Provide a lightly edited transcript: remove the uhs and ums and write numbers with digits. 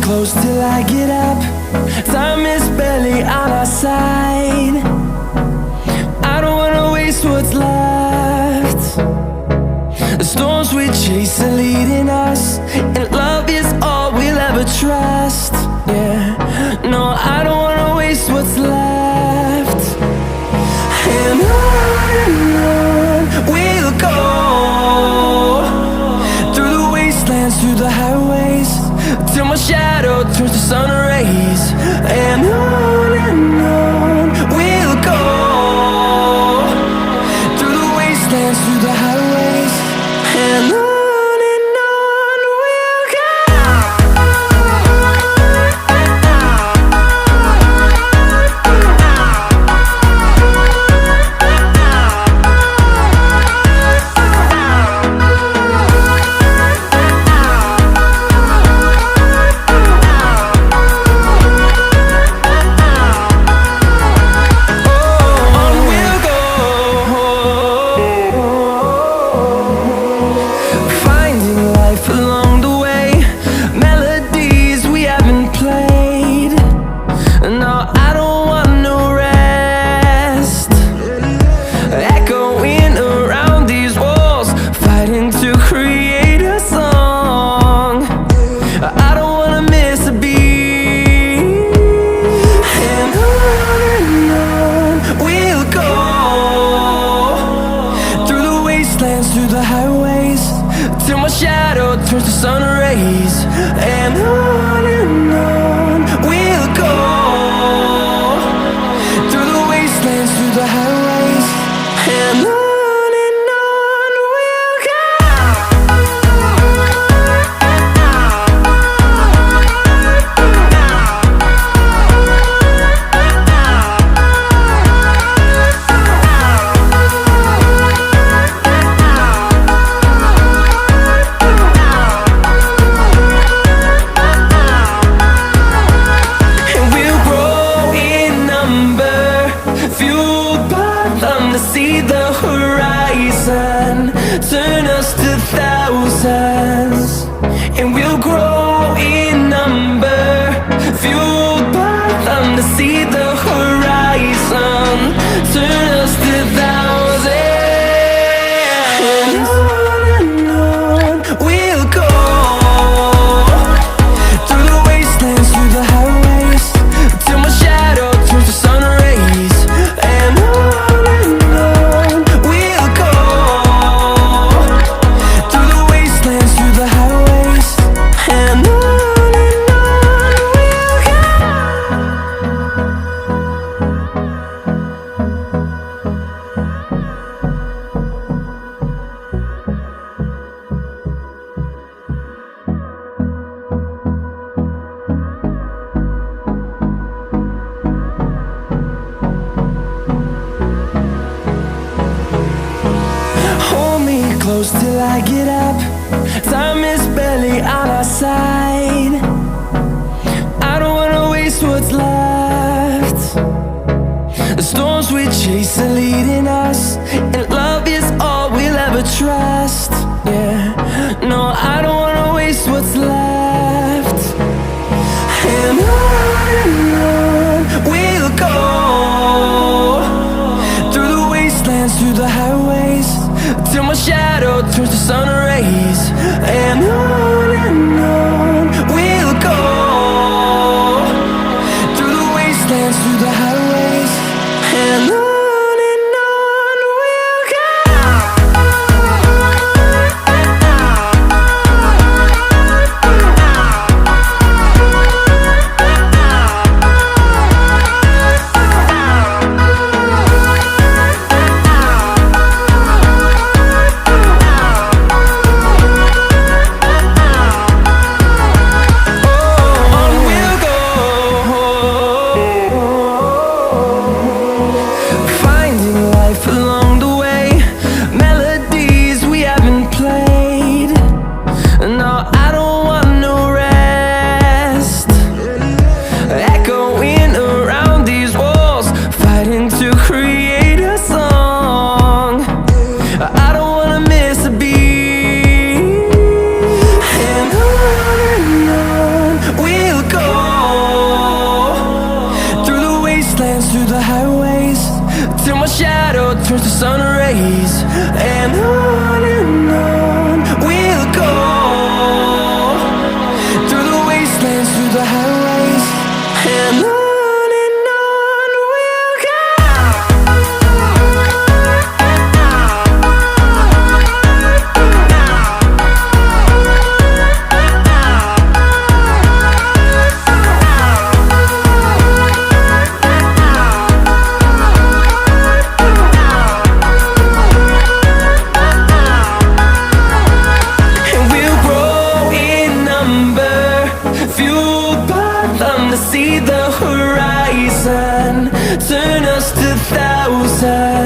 close till I get up. Time is barely on our side. I don't wanna waste what's left. The storms we chase are leading us, and love is all we'll ever trust. Yeah, no, I don't wanna waste what's left. And on we'll go, through the wastelands, through the highways, till my shadow turns to sun rays. And on we'll go, through the wastelands, through the highways, and on we'll go. Through the highways, till my shadow turns to sun rays. And on we'll go, through the wastelands, through the highways, and on we'll go. See the horizon, turn us to thousands, and we'll grow in number, fueled by them. To see the horizon, turn us to thousands, and on we'll go, through the wastelands, through the highways, till my shadow turns to sun rays. And close till I get up. Time is barely on our side. I don't wanna waste what's left. The storms we chase are leading us, and love is all we'll ever trust. Yeah, no, I don't wanna waste what's left. And on we'll go, through the wastelands, through the highways, till my shadow turns to sun rays. And on we'll go, through the wastelands, through the highways, and on. till my shadow turns to sun rays. And on we'll go, through the wastelands, through the highways, and on we'll go. See the horizon, turn us to thousands.